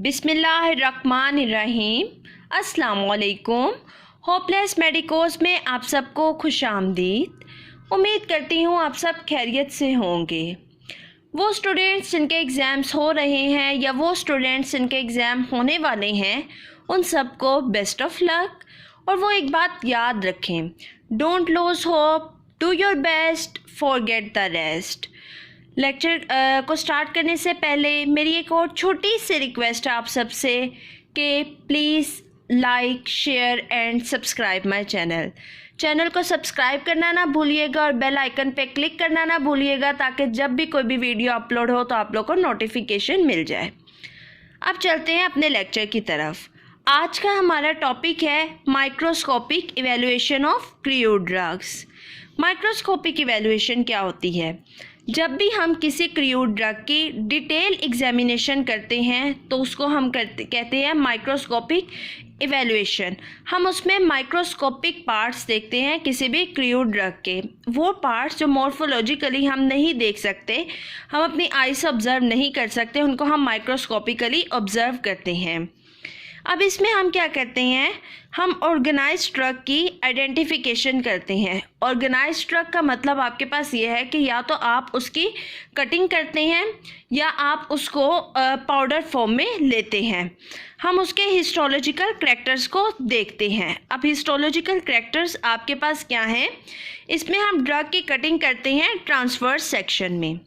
बिस्मिल्लाहिर्रहमानिर्रहीम। अस्सलाम वालेकुम। होपलेस मेडिकोस में आप सबको खुश आमदीद। उम्मीद करती हूँ आप सब खैरियत से होंगे। वो स्टूडेंट्स जिनके एग्ज़ाम्स हो रहे हैं या वो स्टूडेंट्स जिनके एग्ज़ाम होने वाले हैं, उन सबको बेस्ट ऑफ लक। और वो एक बात याद रखें, don't lose hope, do your best, forget the rest. Lecture को स्टार्ट करने से पहले मेरी एक और छोटी सी रिक्वेस्ट है आप सबसे कि please like, share and subscribe my channel को सब्सक्राइब करना ना भूलिएगा और बेल आइकन पे क्लिक करना ना भूलिएगा, ताकि जब भी कोई भी वीडियो अपलोड हो तो आप लोग को नोटिफिकेशन मिल जाए। अब चलते हैं अपने लेक्चर की तरफ। आज का हमारा टॉपिक है microscopic evaluation of crude drugs. Microscopic evaluation क्या होती है? जब भी हम किसी क्रूड ड्रग की डिटेल एग्जामिनेशन करते हैं तो उसको हम कहते हैं माइक्रोस्कोपिक इवैल्यूएशन। हम उसमें माइक्रोस्कोपिक पार्ट्स देखते हैं किसी भी क्रूड ड्रग के, वो पार्ट्स जो मॉर्फोलॉजिकली हम नहीं देख सकते, हम अपनी आई से ऑब्ज़र्व नहीं कर सकते, उनको हम माइक्रोस्कोपिकली ऑब्ज़र्व करते हैं। अब इसमें हम क्या करते हैं, हम ऑर्गेनाइज्ड ड्रग की आइडेंटिफिकेशन करते हैं। ऑर्गेनाइज्ड ड्रग का मतलब आपके पास ये है कि या तो आप उसकी कटिंग करते हैं या आप उसको पाउडर फॉर्म में लेते हैं। हम उसके हिस्टोलॉजिकल करैक्टर्स को देखते हैं। अब हिस्टोलॉजिकल करैक्टर्स आपके पास क्या हैं, इसमें हम ड्रग की कटिंग करते हैं ट्रांसवर्स सेक्शन में।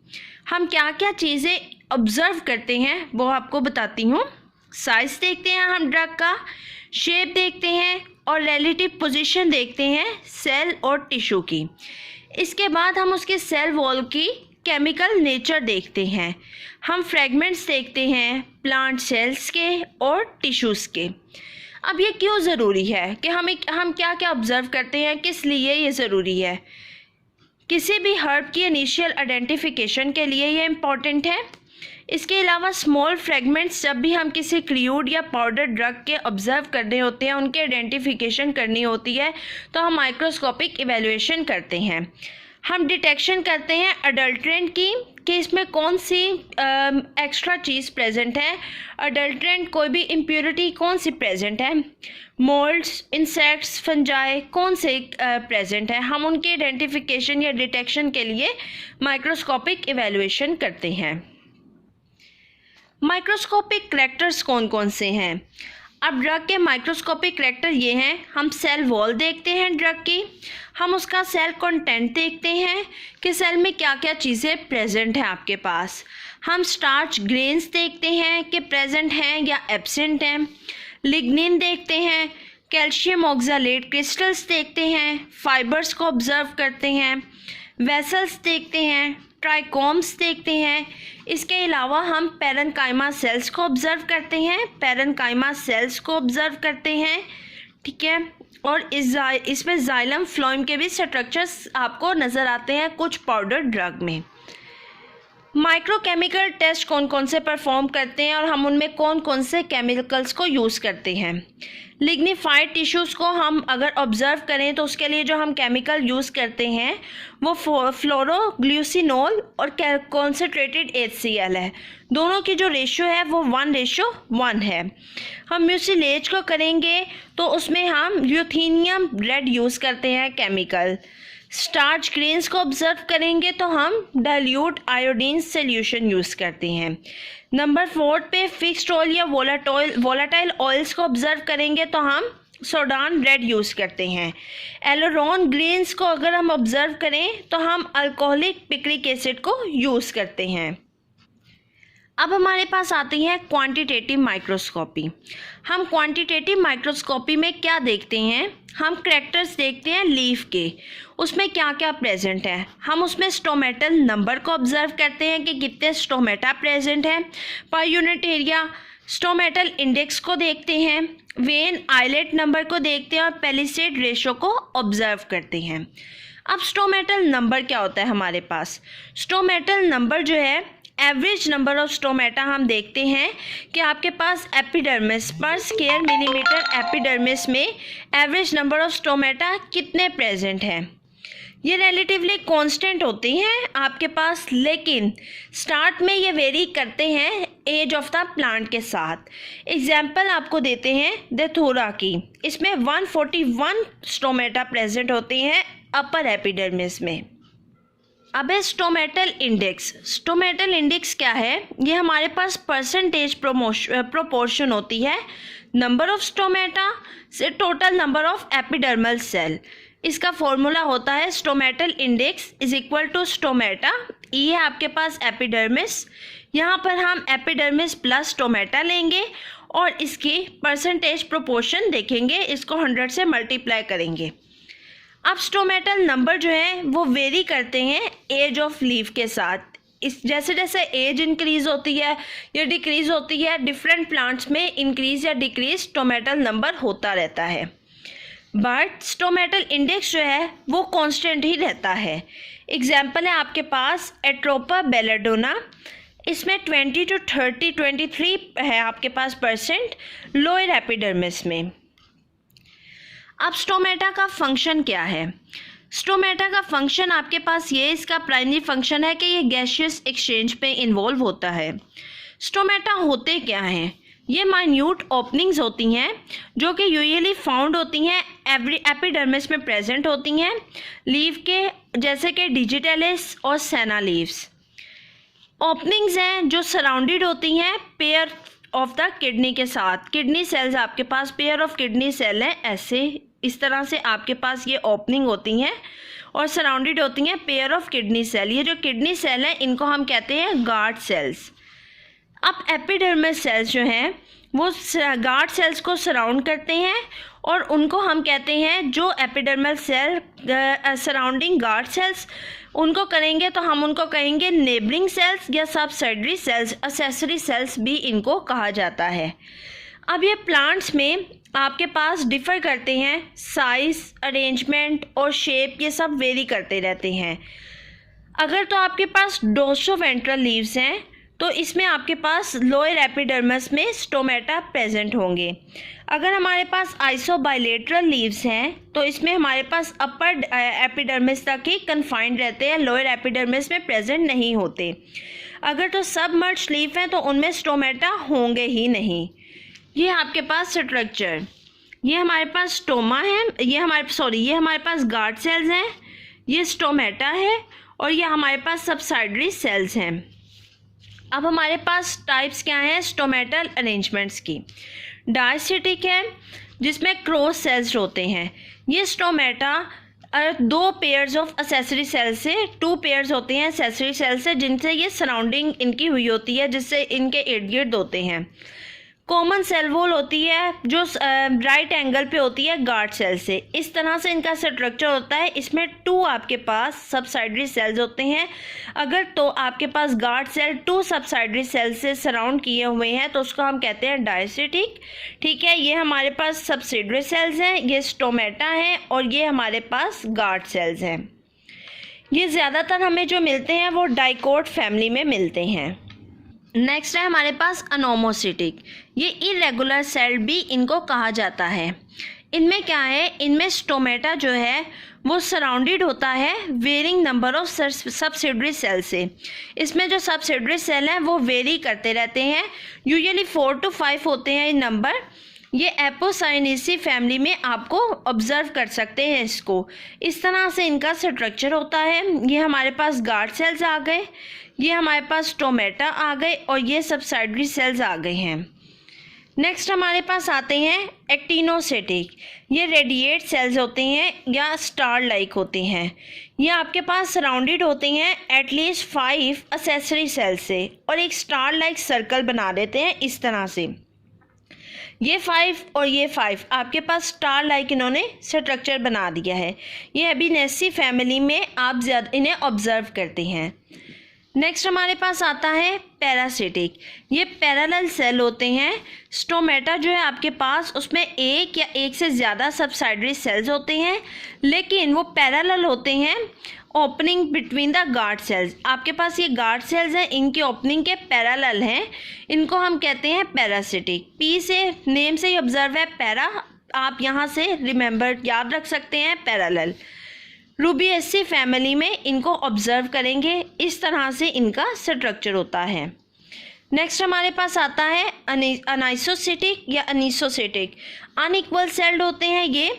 हम क्या क्या चीज़ें ऑब्ज़र्व करते हैं वो आपको बताती हूँ। साइज़ देखते हैं हम ड्रग का, शेप देखते हैं और रिलेटिव पोजीशन देखते हैं सेल और टिश्यू की। इसके बाद हम उसके सेल वॉल की केमिकल नेचर देखते हैं। हम फ्रेगमेंट्स देखते हैं प्लांट सेल्स के और टिश्यूज़ के। अब ये क्यों ज़रूरी है कि हम क्या क्या ऑब्ज़र्व करते हैं, किस लिए ये ज़रूरी है? किसी भी हर्ब की इनिशियल आइडेंटिफिकेशन के लिए ये इम्पॉर्टेंट है। इसके अलावा स्मॉल फ्रेगमेंट्स जब भी हम किसी क्रूड या पाउडर ड्रग के ऑब्ज़र्व करने होते हैं, उनके आइडेंटिफिकेशन करनी होती है, तो हम माइक्रोस्कोपिक इवैल्यूएशन करते हैं। हम डिटेक्शन करते हैं अडल्ट्रेंट की कि इसमें कौन सी एक्स्ट्रा चीज़ प्रेजेंट है, अडल्ट्रेंट कोई भी इम्प्योरिटी कौन सी प्रेजेंट है, मोल्ड्स, इंसेक्ट्स, फंजाई कौन से प्रेजेंट है। हम उनके आइडेंटिफिकेशन या डिटेक्शन के लिए माइक्रोस्कोपिक इवैल्यूएशन करते हैं। माइक्रोस्कोपिक करैक्टर्स कौन कौन से हैं? अब ड्रग के माइक्रोस्कोपिक करैक्टर ये हैं, हम सेल वॉल देखते हैं ड्रग की, हम उसका सेल कंटेंट देखते हैं कि सेल में क्या क्या चीज़ें प्रेजेंट हैं आपके पास। हम स्टार्च ग्रेन्स देखते हैं कि प्रेजेंट हैं या एब्सेंट हैं। लिग्निन देखते हैं, कैल्शियम ऑक्सलेट क्रिस्टल्स देखते हैं, फाइबर्स को ऑब्ज़र्व करते हैं, वेसल्स देखते हैं, ट्राइकोम्स देखते हैं। इसके अलावा हम पैरेन्काइमा सेल्स को ऑब्ज़र्व करते हैं, ठीक है। और इसमें जाइलम फ्लोएम के भी स्ट्रक्चर्स आपको नज़र आते हैं कुछ पाउडर ड्रग में। माइक्रोकेमिकल टेस्ट कौन कौन से परफॉर्म करते हैं और हम उनमें कौन कौन से केमिकल्स को यूज़ करते हैं। लिग्निफाइड टिश्यूज़ को हम अगर ऑब्ज़र्व करें तो उसके लिए जो हम केमिकल यूज़ करते हैं वो फ्लोरोग्लूसिनोल और कॉन्सेंट्रेटेड HCl है। दोनों की जो रेशियो है वो 1:1 है। हम म्यूसिलेज को करेंगे तो उसमें हम ल्यूथीनियम रेड यूज़ करते हैं केमिकल। स्टार्च ग्रेन्स को ऑब्ज़र्व करेंगे तो हम डाइल्यूट आयोडीन सॉल्यूशन यूज़ करते हैं। नंबर 4 पे फिक्स्ड ऑयल या वोलाटाइल ऑयल्स को ऑब्ज़र्व करेंगे तो हम सोडान रेड यूज़ करते हैं। एलोरॉन ग्रेन्स को अगर हम ऑब्ज़र्व करें तो हम अल्कोहलिक पिक्रिक एसिड को यूज़ करते हैं। अब हमारे पास आती है क्वांटिटेटिव माइक्रोस्कोपी। हम क्वांटिटेटिव माइक्रोस्कोपी में क्या देखते हैं, हम करैक्टर्स देखते हैं लीफ के, उसमें क्या क्या प्रेजेंट है। हम उसमें स्टोमेटल नंबर को ऑब्ज़र्व करते हैं कि कितने स्टोमेटा प्रेजेंट हैं, per unit area, stomatal index को देखते हैं, वेन आइलेट नंबर को देखते हैं और पेलिसेड रेशो को ऑब्ज़र्व करते हैं। अब स्टोमेटल नंबर क्या होता है हमारे पास? स्टोमेटल नंबर जो है एवरेज नंबर ऑफ स्टोमेटा हम देखते हैं कि आपके पास एपिडर्मिस पर स्क्वायर मिलीमीटर एपिडर्मिस में एवरेज नंबर ऑफ स्टोमेटा कितने प्रेजेंट हैं। ये रिलेटिवली कांस्टेंट होती हैं आपके पास, लेकिन स्टार्ट में ये वेरी करते हैं एज ऑफ द प्लांट के साथ। एग्जाम्पल आपको देते हैं डेथोरा की। इसमें 141 स्टोमेटा प्रेजेंट होती हैं अपर एपिडर्मिस में। अब है स्टोमेटल इंडेक्स। स्टोमेटल इंडेक्स क्या है? ये हमारे पास परसेंटेज प्रोपोर्शन होती है नंबर ऑफ स्टोमेटा से total number of epidermal cell. इसका फॉर्मूला होता है stomatal index is equal to stomata, ये है आपके पास एपिडर्मिस, यहाँ पर हम एपिडर्मिस प्लस स्टोमेटा लेंगे और इसकी परसेंटेज प्रोपोर्शन देखेंगे, इसको 100 से मल्टीप्लाई करेंगे। अब स्टोमेटल नंबर जो है वो वेरी करते हैं एज ऑफ लीफ के साथ। इस जैसे जैसे एज इंक्रीज होती है या डिक्रीज होती है, डिफरेंट प्लांट्स में इंक्रीज या डिक्रीज स्टोमेटल नंबर होता रहता है, बट स्टोमेटल इंडेक्स जो है वो कांस्टेंट ही रहता है। एग्जाम्पल है आपके पास एट्रोपा बेलाडोना, इसमें 20 to 30 23 है आपके पास परसेंट लोअर एपिडर्मिस में। अब स्टोमेटा का फंक्शन क्या है? स्टोमेटा का फंक्शन आपके पास ये इसका प्राइमरी फंक्शन है कि ये गैसियस एक्सचेंज पे इन्वॉल्व होता है। स्टोमेटा होते क्या हैं? ये माइन्यूट ओपनिंग्स होती हैं जो कि यूजुअली फाउंड होती हैं एपिडर्मिस में प्रेजेंट होती हैं लीफ के, जैसे कि डिजिटलिस और सेना लीव्स। ओपनिंग्स हैं जो सराउंडेड होती हैं पेयर ऑफ द किडनी के साथ। किडनी सेल्स आपके पास पेयर ऑफ किडनी सेल हैं, ऐसे इस तरह से आपके पास ये ओपनिंग होती हैं और सराउंडेड होती हैं पेयर ऑफ किडनी सेल। ये जो किडनी सेल हैं इनको हम कहते हैं गार्ड सेल्स। अब एपिडर्मिस सेल्स जो हैं वो गार्ड सेल्स को सराउंड करते हैं और उनको हम कहते हैं जो epidermal cell surrounding guard cells उनको करेंगे तो हम उनको कहेंगे नेबरिंग सेल्स या सबसाइडरी सेल्स, एक्सेसरी सेल्स भी इनको कहा जाता है। अब ये प्लांट्स में आपके पास डिफ़र करते हैं, साइज़, अरेंजमेंट और शेप ये सब वेरी करते रहते हैं। अगर तो आपके पास डोर्सोवेंट्रल लीव्स हैं तो इसमें आपके पास लोअर एपिडर्मिस में स्टोमेटा प्रेजेंट होंगे। अगर हमारे पास आइसोबाइलेटरल लीव्स हैं तो इसमें हमारे पास अपर एपिडर्मिस तक ही कन्फाइंड रहते हैं, लोअर एपिडर्मिस में प्रेजेंट नहीं होते। अगर तो सबमर्ज लीफ हैं तो उनमें स्टोमेटा होंगे ही नहीं। ये आपके पास स्ट्रक्चर, ये हमारे पास स्टोमा है, ये हमारे पास गार्ड सेल्स हैं, ये स्टोमेटा है और ये हमारे पास सबसाइडरी सेल्स हैं। अब हमारे पास टाइप्स क्या हैं स्टोमेटल अरेंजमेंट्स की? डायसिटिक है जिसमें क्रॉस सेल्स होते हैं। ये stomata 2 pairs of accessory cell से 2 पेयर्स होते हैं एक्सेसरी सेल से, जिनसे ये सराउंडिंग इनकी हुई होती है, जिससे इनके इर्द गिर्द होते हैं। कॉमन सेल वॉल होती है जो राइट एंगल पे होती है गार्ड सेल से। इस तरह से इनका स्ट्रक्चर होता है। इसमें 2 आपके पास सबसाइडरी सेल्स होते हैं। अगर तो आपके पास गार्ड सेल 2 सबसाइडरी सेल से सराउंड किए हुए हैं तो उसको हम कहते हैं डायसिटिक। ठीक है, ये हमारे पास सबसिडरी सेल्स हैं, ये स्टोमेटा है और ये हमारे पास गार्ड सेल्स हैं। ये ज़्यादातर हमें जो मिलते हैं वो डाइकोट फैमिली में मिलते हैं। नेक्स्ट है हमारे पास अनोमोसिटिक। ये इरेगुलर सेल भी इनको कहा जाता है। इनमें क्या है, इनमें स्टोमेटा जो है वो सराउंडेड होता है varying number of subsidiary cell से। इसमें जो सबसिडरी सेल हैं वो वेरी करते रहते हैं, यूजुअली 4 to 5 होते हैं ये नंबर। ये एपोसाइनेसी फैमिली में आपको ऑब्जर्व कर सकते हैं इसको। इस तरह से इनका स्ट्रक्चर होता है। ये हमारे पास गार्ड सेल्स आ गए, ये हमारे पास स्टोमेटा आ गए और ये सबसाइडरी सेल्स आ गए हैं। नेक्स्ट हमारे पास आते हैं एक्टिनोसिटिक। ये रेडिएट सेल्स होते हैं या स्टार लाइक होते हैं। ये आपके पास सराउंडेड होते हैं एटलीस्ट 5 एक्सेसरी सेल्स से और एक स्टार लाइक सर्कल बना देते हैं इस तरह से। ये 5 और ये 5 आपके पास स्टार लाइक इन्होंने स्ट्रक्चर बना दिया है। ये एबिनेसी फैमिली में आप ज़्यादा इन्हें ऑब्जर्व करते हैं। नेक्स्ट हमारे पास आता है पैरासिटिक। ये पैरेलल सेल होते हैं। स्टोमेटा जो है आपके पास उसमें एक या एक से ज़्यादा सबसाइडरी सेल्स होते हैं, लेकिन वो पैरेलल होते हैं opening between the guard cells. आपके पास ये गार्ड सेल्स हैं, इनकी ओपनिंग के पैरेलल हैं, इनको हम कहते हैं पैरासिटिक। पी से नेम से ही ऑब्जर्व है पैरा, आप यहाँ से रिमेंबर याद रख सकते हैं पैरेलल। रूबिएसी फैमिली में इनको ऑब्जर्व करेंगे। इस तरह से इनका स्ट्रक्चर होता है। नेक्स्ट हमारे पास आता है अनाइसोसिटिक या अनीसोसिटिक। अनइक्वल सेल्ड होते हैं ये।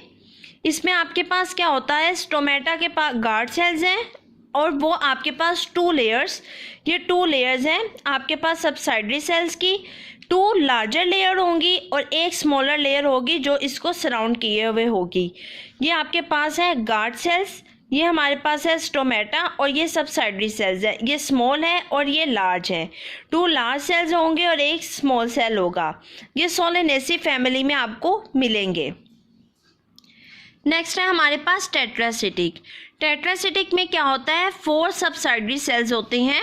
इसमें आपके पास क्या होता है, स्टोमेटा के पास गार्ड सेल्स हैं और वो आपके पास 2 लेयर्स, ये 2 लेयर्स हैं आपके पास सबसाइडरी सेल्स की। 2 लार्जर लेयर होंगी और एक स्मॉलर लेयर होगी जो इसको सराउंड किए हुए होगी। ये आपके पास है गार्ड सेल्स, ये हमारे पास है स्टोमेटा और ये सबसाइडरी सेल्स है। ये स्मॉल है और ये लार्ज है। 2 लार्ज सेल्स होंगे और एक स्मॉल सेल होगा। ये सोलेनेसी फैमिली में आपको मिलेंगे। नेक्स्ट है हमारे पास टेट्रासिटिक। टेट्रासिटिक में क्या होता है, 4 सबसाइडरी सेल्स होते हैं।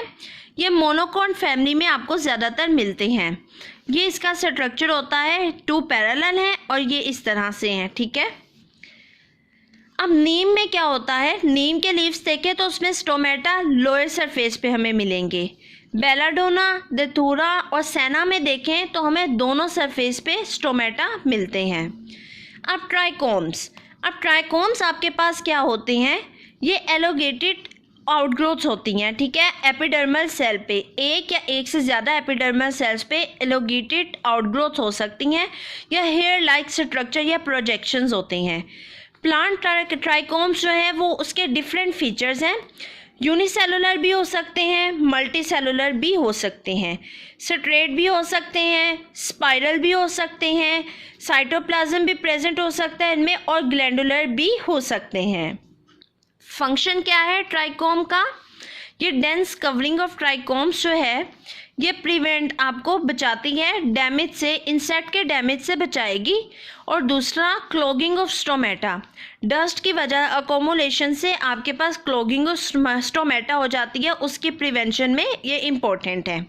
ये मोनोकॉन फैमिली में आपको ज़्यादातर मिलते हैं। ये इसका स्ट्रक्चर होता है 2 पैरेलल हैं और ये इस तरह से हैं, ठीक है। अब नीम में क्या होता है, नीम के लीव्स देखें तो उसमें स्टोमेटा लोअर सरफेस पे हमें मिलेंगे। बेलाडोना, दथूरा और सेना में देखें तो हमें दोनों सरफेस पे स्टोमेटा मिलते हैं। अब ट्राइकोम्स आपके पास क्या होते हैं, ये एलोगेटेड आउटग्रोथ्स होती हैं, ठीक है। एपिडर्मल सेल पे एक या एक से ज़्यादा एपिडर्मल सेल्स पे एलोगेटेड आउटग्रोथ हो सकती हैं या हेयर लाइक स्ट्रक्चर या प्रोजेक्शंस होते हैं। प्लांट ट्राइकोम्स जो है वो उसके डिफरेंट फीचर्स हैं। यूनिसेलुलर भी हो सकते हैं, मल्टी सेलुलर भी हो सकते हैं, स्ट्रेट भी हो सकते हैं, स्पाइरल भी हो सकते हैं, साइटोप्लाज्म भी प्रेजेंट हो सकता है इनमें और ग्लैंडुलर भी हो सकते हैं। फंक्शन क्या है ट्राइकोम का, ये डेंस कवरिंग ऑफ ट्राइकोम्स जो है ये प्रिवेंट आपको बचाती है डैमेज से, इंसेक्ट के डैमेज से बचाएगी। और दूसरा क्लॉगिंग ऑफ स्टोमेटा, डस्ट की वजह अकोमुलेशन से आपके पास क्लॉगिंग ऑफ स्टोमेटा हो जाती है, उसकी प्रिवेंशन में ये इम्पोर्टेंट है।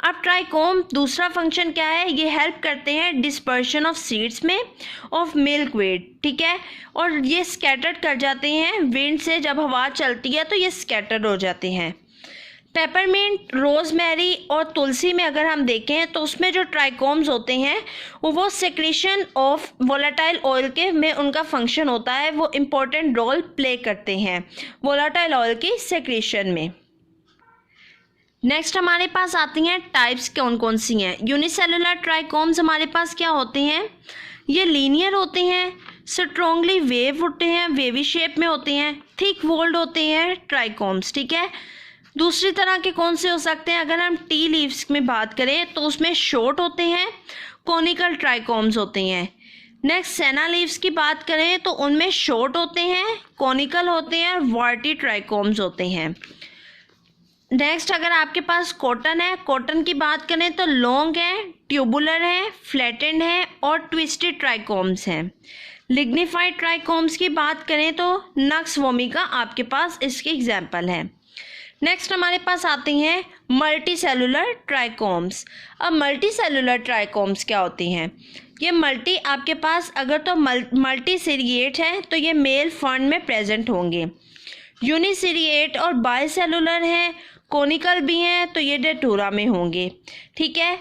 अब ट्राइकोम दूसरा फंक्शन क्या है, ये हेल्प करते हैं डिस्पर्शन ऑफ सीड्स में ऑफ मिल्कवीड, ठीक है। और ये स्कैटर्ड कर जाते हैं विंड से, जब हवा चलती है तो ये स्कैटर्ड हो जाते हैं। पेपरमिंट, रोज़मेरी और तुलसी में अगर हम देखें तो उसमें जो ट्राइकोम्स होते हैं वो सेक्रेशन ऑफ वोलेटाइल ऑयल के में उनका फंक्शन होता है, वो इम्पोर्टेंट रोल प्ले करते हैं वोलेटाइल ऑयल की सेक्रेशन में। नेक्स्ट हमारे पास आती हैं टाइप्स कौन कौन सी हैं। यूनिसेलुलर ट्राइकोम्स हमारे पास क्या होते हैं, ये लीनियर होते हैं, स्ट्रॉन्गली वेव होते हैं, वेवी शेप में होते हैं, थिक वोल्ड होते हैं ट्राइकोम्स, ठीक है। दूसरी तरह के कौन से हो सकते हैं, अगर हम टी लीव्स में बात करें तो उसमें शॉर्ट होते हैं, कॉनिकल ट्राइकोम्स होते हैं। नेक्स्ट सेना लीव्स की बात करें तो उनमें शॉर्ट होते हैं, कॉनिकल होते हैं, वार्टी ट्राइकोम्स होते हैं। नेक्स्ट अगर आपके पास कॉटन है, कॉटन की बात करें तो लॉन्ग है, ट्यूबुलर है, फ्लैटेंड है और ट्विस्टेड ट्राइकोम्स हैं। लिग्निफाइड ट्राइकोम्स की बात करें तो नक्स वोमिका आपके पास इसके एग्जाम्पल है। नेक्स्ट हमारे पास आती हैं मल्टी सेलुलर ट्राइकोम्स। अब मल्टी सेलुलर ट्राइकोम्स क्या होती हैं, ये मल्टी आपके पास अगर तो मल्टी सीरिएट है तो ये मेल फर्न में प्रेजेंट होंगे। यूनिसीरिएट और बायसेलुलर हैं, कोनिकल भी हैं तो ये डेटूरा में होंगे, ठीक है।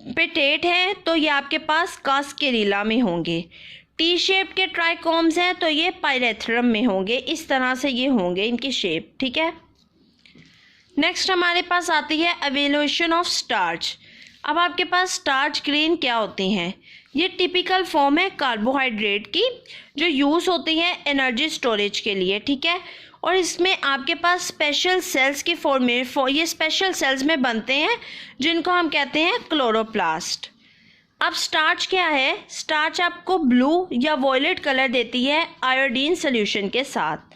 पेटेट हैं तो ये आपके पास कास्केरिला में होंगे। टी शेप के ट्राइकोम्स हैं तो ये पायरेथ्रम में होंगे, इस तरह से ये होंगे इनकी शेप, ठीक है। नेक्स्ट हमारे पास आती है एवोल्यूशन ऑफ स्टार्च। अब आपके पास स्टार्च ग्रेन क्या होते हैं, ये टिपिकल फॉर्म है कार्बोहाइड्रेट की जो यूज़ होती है एनर्जी स्टोरेज के लिए, ठीक है। और इसमें आपके पास स्पेशल सेल्स की ये स्पेशल सेल्स में बनते हैं जिनको हम कहते हैं क्लोरोप्लास्ट। अब स्टार्च क्या है, स्टार्च आपको ब्लू या वॉयलेट कलर देती है आयोडीन सोल्यूशन के साथ।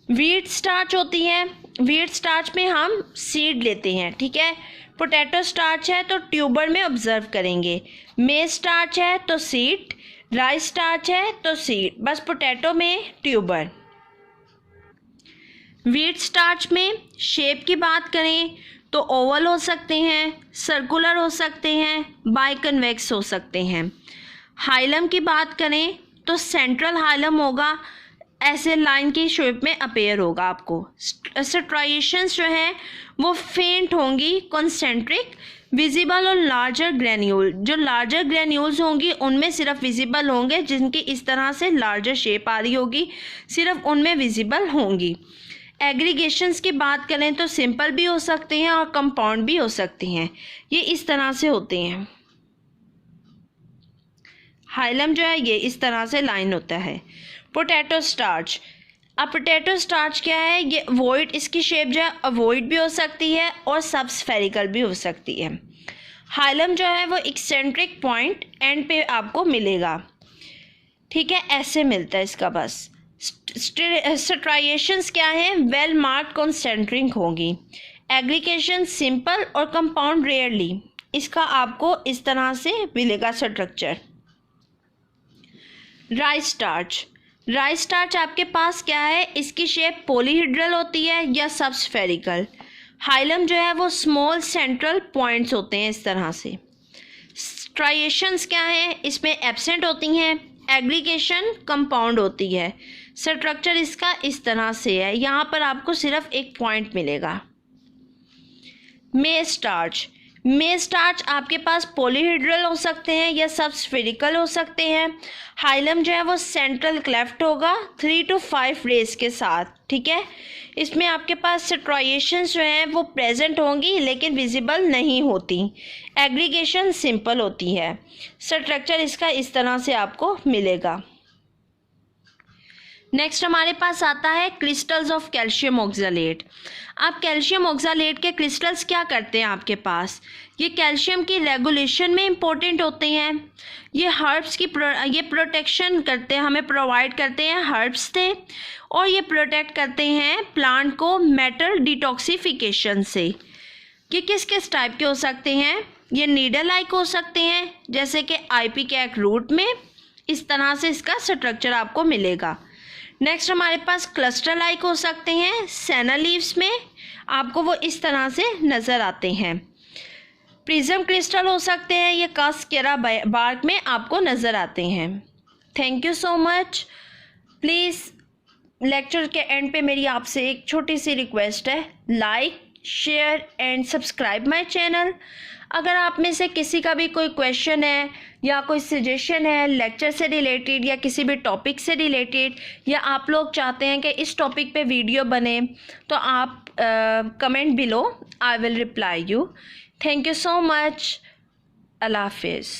व्हीट स्टार्च होती है, व्हीट स्टार्च में हम सीड लेते हैं, ठीक है। पोटैटो स्टार्च है तो ट्यूबर में ऑब्जर्व करेंगे। मेज स्टार्च है तो सीड, राइस स्टार्च है तो सीड, बस पोटैटो में ट्यूबर। व्हीट स्टार्च में शेप की बात करें तो ओवल हो सकते हैं, सर्कुलर हो सकते हैं, बाइकन्वेक्स हो सकते हैं। हाइलम की बात करें तो सेंट्रल हाइलम होगा, ऐसे लाइन की शेप में अपेयर होगा आपको। स्ट्राइएशंस जो है वो फेंट होंगी, कॉन्सेंट्रिक विजिबल और लार्जर ग्रैन्यूल, जो लार्जर ग्रैन्यूल्स होंगी उनमें सिर्फ विजिबल होंगे, जिनकी इस तरह से लार्जर शेप आ रही होगी सिर्फ उनमें विजिबल होंगी। एग्रीगेशंस की बात करें तो सिंपल भी हो सकते हैं और कंपाउंड भी हो सकते हैं। ये इस तरह से होते हैं। हाइलम जो है ये इस तरह से लाइन होता है। पोटैटो स्टार्च, अब पोटैटो स्टार्च क्या है, ये अवॉइड, इसकी शेप जो है अवॉइड भी हो सकती है और सब स्फेरिकल भी हो सकती है। हाइलम जो है वो एक्सेंट्रिक पॉइंट एंड पे आपको मिलेगा, ठीक है, ऐसे मिलता है इसका। बस स्ट्राइएशंस क्या है, वेल मार्क्ड कॉन्सेंट्रिक होगी। एग्रीगेशन सिंपल और कंपाउंड रेयरली, इसका आपको इस तरह से मिलेगा structure. Rice starch, rice starch आपके पास क्या है, इसकी शेप पॉलीहेड्रल होती है या सब स्फेरिकल। हाइलम जो है वो स्मॉल सेंट्रल पॉइंट्स होते हैं इस तरह से। स्ट्राइएशंस क्या है, इसमें एब्सेंट होती हैं। एग्रीगेशन कंपाउंड होती है। स्ट्रक्चर इसका इस तरह से है, यहाँ पर आपको सिर्फ एक पॉइंट मिलेगा। मेज स्टार्च, मेज स्टार्च आपके पास पॉलीहेड्रल हो सकते हैं या सब स्फेरिकल हो सकते हैं। हाइलम जो है वो सेंट्रल क्लेफ्ट होगा 3 to 5 रेस के साथ, ठीक है। इसमें आपके पास स्ट्राइएशंस जो हैं वो प्रेजेंट होंगी लेकिन विजिबल नहीं होती। एग्रीगेशन सिंपल होती है। स्ट्रक्चर इसका इस तरह से आपको मिलेगा। नेक्स्ट हमारे पास आता है क्रिस्टल्स ऑफ कैल्शियम ऑक्सलेट। अब कैल्शियम ऑक्सलेट के क्रिस्टल्स क्या करते हैं आपके पास, ये कैल्शियम की रेगुलेशन में इम्पोर्टेंट होते हैं। ये हर्ब्स की ये प्रोटेक्शन करते हैं, हमें प्रोवाइड करते हैं हर्ब्स से, और ये प्रोटेक्ट करते हैं प्लांट को मेटल डिटॉक्सिफिकेशन से। ये किस किस टाइप के हो सकते हैं, ये नीडल लाइक हो सकते हैं, जैसे कि आइपिकैक रूट में इस तरह से इसका स्ट्रक्चर आपको मिलेगा। नेक्स्ट हमारे पास क्लस्टर लाइक हो सकते हैं, सेना लीव्स में आपको वो इस तरह से नज़र आते हैं। प्रिज्म क्रिस्टल हो सकते हैं, ये कास्केरा बार्क में आपको नज़र आते हैं। Thank you so much. Please lecture के एंड पे मेरी आपसे एक छोटी सी रिक्वेस्ट है, like share and subscribe my channel. अगर आप में से किसी का भी कोई क्वेश्चन है या कोई सजेशन है लेक्चर से रिलेटेड या किसी भी टॉपिक से रिलेटेड, या आप लोग चाहते हैं कि इस टॉपिक पे वीडियो बने, तो आप comment below, I will reply you. Thank you so much. अल्लाह हाफिज़।